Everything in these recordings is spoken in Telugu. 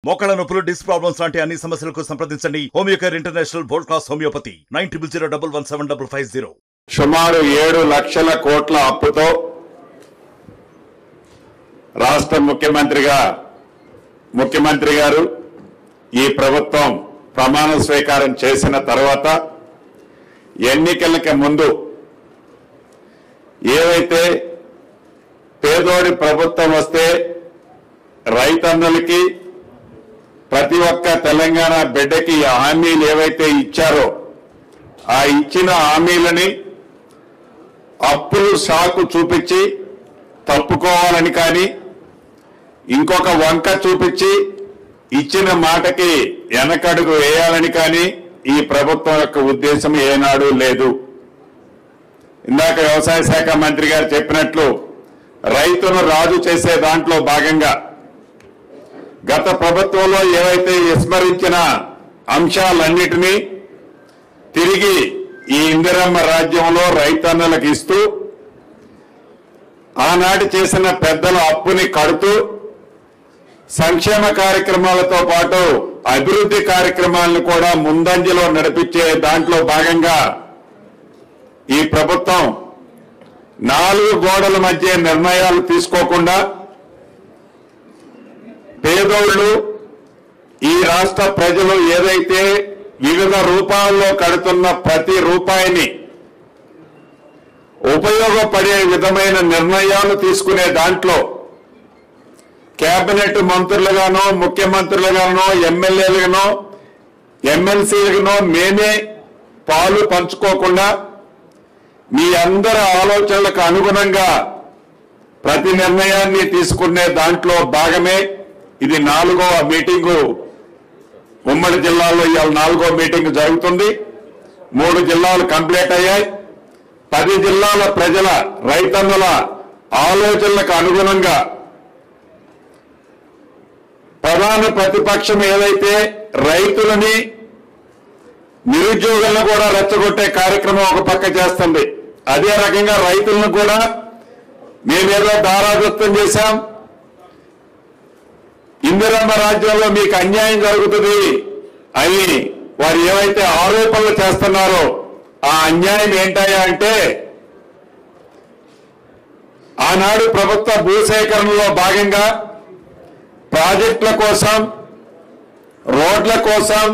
మోకాళ్ళ నొప్పులు, డిస్క్ ప్రాబ్లమ్స్ లాంటి అన్ని సమస్యలకు సంప్రదించండి Homeocare international world class homeopathy 9001175550. సుమారు 7 లక్షల కోట్ల అప్పుతో రాష్ట్ర ముఖ్యమంత్రి గారు ఈ ప్రభుత్వం ప్రమాణ స్వీకారం చేసిన తర్వాత ఎన్నికలకు ముందు ఏవైతే పేదోడి ప్రభుత్వం వస్తే రైతన్నలకి ప్రతి ఒక్క తెలంగాణ బిడ్డకి హామీలు ఏవైతే ఇచ్చారో ఆ ఇచ్చిన హామీలని అప్పులు సాకు చూపించి తప్పుకోవాలని కానీ ఇంకొక వంక చూపించి ఇచ్చిన మాటకి వెనకడుగు వేయాలని కానీ ఈ ప్రభుత్వం యొక్క ఉద్దేశం ఏనాడు లేదు. ఇందాక వ్యవసాయ శాఖ మంత్రి గారు చెప్పినట్లు రైతును రాజు చేసే దాంట్లో భాగంగా గత ప్రభుత్వంలో ఏవైతే విస్మరించిన అంశాలన్నిటినీ తిరిగి ఈ ఇందిరమ్మ రాజ్యంలో రైతన్నలకు ఇస్తూ ఆనాటి చేసిన పెద్దల అప్పుని కడుతూ సంక్షేమ కార్యక్రమాలతో పాటు అభివృద్ధి కార్యక్రమాలను కూడా ముందంజలో నడిపించే దాంట్లో భాగంగా ఈ ప్రభుత్వం 4 గోడల మధ్య నిర్ణయాలు తీసుకోకుండా పేదోళ్ళు ఈ రాష్ట్ర ప్రజలు ఏదైతే వివిధ రూపాల్లో కడుతున్న ప్రతి రూపాయిని ఉపయోగపడే విధమైన నిర్ణయాలు తీసుకునే దాంట్లో కేబినెట్ మంత్రులుగానో ముఖ్యమంత్రులుగానో ఎమ్మెల్యేలుగానో ఎమ్మెల్సీలుగానో మేమే పాలు పంచుకోకుండా మీ అందరి ఆలోచనలకు అనుగుణంగా ప్రతి నిర్ణయాన్ని తీసుకునే దాంట్లో భాగమే ఇది 4వ మీటింగు. ఉమ్మడి జిల్లాలో ఇవాళ 4వ మీటింగ్ జరుగుతుంది. 3 జిల్లాలు కంప్లీట్ అయ్యాయి. 10 జిల్లాల ప్రజల రైతన్నుల ఆలోచనలకు అనుగుణంగా ప్రధాన ప్రతిపక్షం ఏదైతే రైతులని నిరుద్యోగులను కూడా రెచ్చగొట్టే కార్యక్రమం ఒక పక్క చేస్తుంది, అదే రకంగా రైతులను కూడా మేమేదో దారాదత్తం చేశాం, ఇందిరమ్మ రాజ్యంలో మీకు అన్యాయం జరుగుతుంది అని వారు ఏవైతే ఆరోపణలు చేస్తున్నారో ఆ అన్యాయం ఏంటయ్యా అంటే ఆనాడు ప్రభుత్వ భూసేకరణలో భాగంగా ప్రాజెక్టుల కోసం, రోడ్ల కోసం,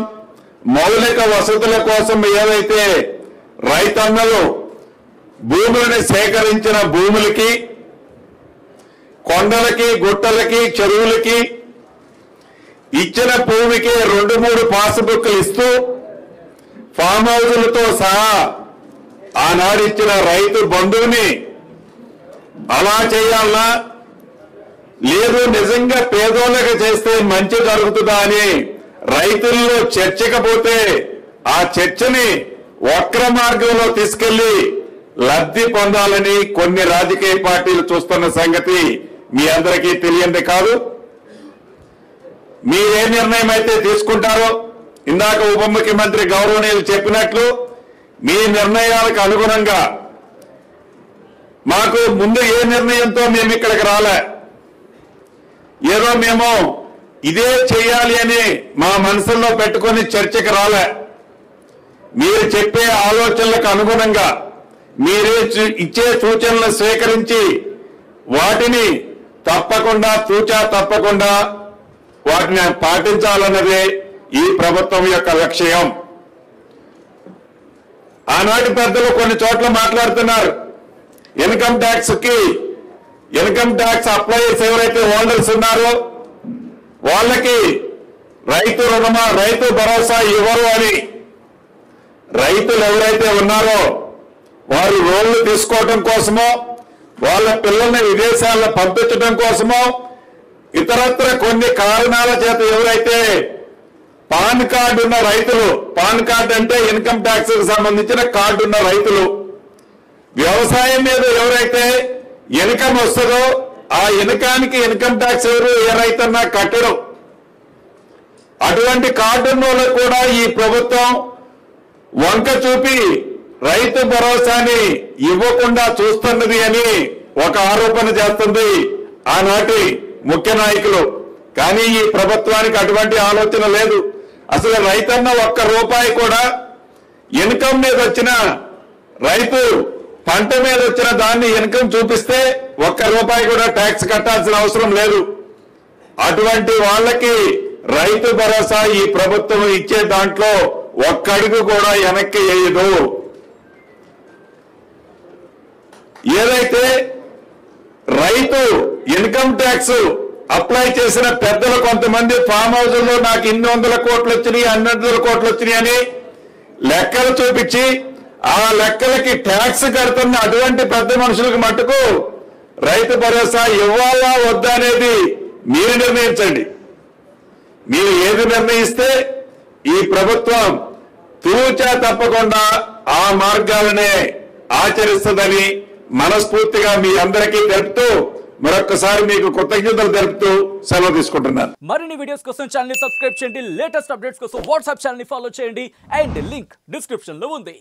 మౌలిక వసతుల కోసం ఏవైతే రైతన్నలు భూములను సేకరించిన భూములకి, కొండలకి, గుట్టలకి, చెరువులకి ఇచ్చిన భూమికి 2-3 పాస్బుక్లు ఇస్తూ ఫామ్ హౌజులతో సహా ఆనాడు ఇచ్చిన రైతు బంధువుని అలా చేయాలన్నా లేదు నిజంగా పేదోళ్ళకి చేస్తే మంచి జరుగుతుందా అని రైతుల్లో చర్చకపోతే ఆ చర్చని వక్ర మార్గంలో తీసుకెళ్లి లబ్ధి పొందాలని కొన్ని రాజకీయ పార్టీలు చూస్తున్న సంగతి మీ అందరికీ తెలియంది కాదు. మీరే నిర్ణయం అయితే తీసుకుంటారో ఇందాక ఉప ముఖ్యమంత్రి గౌరవనీయులు చెప్పినట్లు మీ నిర్ణయాలకు అనుగుణంగా మాకు ముందు ఏ నిర్ణయంతో మేము ఇక్కడికి రాలే, ఏదో మేము ఇదే చేయాలి అని మా మనసుల్లో పెట్టుకొని చర్చకు రాలే. మీరు చెప్పే ఆలోచనలకు అనుగుణంగా మీరే ఇచ్చే సూచనలు స్వీకరించి వాటిని తప్పకుండా వాటిని పాటించాలన్నదే ఈ ప్రభుత్వం యొక్క లక్ష్యం. ఆనాటి పెద్దలు కొన్ని చోట్ల మాట్లాడుతున్నారు, ఇన్కమ్ ట్యాక్స్ అప్లైయర్స్ ఎవరైతే హోల్డర్స్ ఉన్నారో వాళ్ళకి రైతు భరోసా ఇవ్వరు అని. రైతులు ఎవరైతే ఉన్నారో వారు లోన్లు తీసుకోవడం కోసమో, వాళ్ళ పిల్లల్ని విదేశాల్లో పంపించడం కోసమో, ఇతరత్ర కొన్ని కారణాల చేత ఎవరైతే పాన్ కార్డు ఉన్న రైతులు, పాన్ కార్డు అంటే ఇన్కమ్ ట్యాక్స్ కి సంబంధించిన కార్డు ఉన్న రైతులు, వ్యవసాయం మీద ఎవరైతే ఇన్కమ్ వస్తుందో ఆ ఇన్కానికి ఇన్కమ్ ట్యాక్స్ ఎవరు ఏ రైతన్నా కట్టడం, అటువంటి కార్డు ఉన్న వాళ్ళకు కూడా ఈ ప్రభుత్వం వంక చూపి రైతు భరోసాని ఇవ్వకుండా చూస్తున్నది అని ఒక ఆరోపణ చేస్తుంది ఆనాటి ముఖ్య నాయకులు కానీ ఈ ప్రభుత్వానికి అటువంటి ఆలోచన లేదు. అసలు రైతన్న ఒక్క రూపాయి కూడా ఇన్కమ్ మీద వచ్చిన రైతు పంట మీద వచ్చిన దాన్ని ఇన్కమ్ చూపిస్తే ఒక్క రూపాయి కూడా ట్యాక్స్ కట్టాల్సిన అవసరం లేదు. అటువంటి వాళ్ళకి రైతు భరోసా ఈ ప్రభుత్వం ఇచ్చే దాంట్లో ఒక్క అడుగు కూడా వెనక్కి వేయదు. ఏదైతే రైతు ఇన్కమ్ ట్యాక్స్ అప్లై చేసిన పెద్దలు కొంతమంది ఫామ్ హౌస్లో నాకు 200 కోట్లు వచ్చినాయి 200 కోట్లు వచ్చినాయి అని లెక్కలు చూపించి ఆ లెక్కలకి ట్యాక్స్ కడుతున్న అటువంటి పెద్ద మనుషులకు మట్టుకు రైతు భరోసా ఇవ్వాలా వద్దా అనేది మీరు నిర్ణయించండి. మీరు ఏది నిర్ణయిస్తే ఈ ప్రభుత్వం తూచా తప్పకుండా ఆ మార్గాలనే ఆచరిస్తుందని మనస్ఫూర్తిగా మీ అందరికీ తెలుపుతూ మరొకసారి మీకు కృతజ్ఞతలు తెలుపుతూ సెలవు తీసుకుంటున్నాను. మరిన్ని వీడియోస్ కోసం ఛానల్ ని సబ్స్క్రైబ్ చేయండి. లేటెస్ట్ అప్డేట్స్ కోసం వాట్సాప్ ఛానల్ ని ఫాలో చేయండి. అండ్ లింక్ డిస్క్రిప్షన్ లో ఉంది.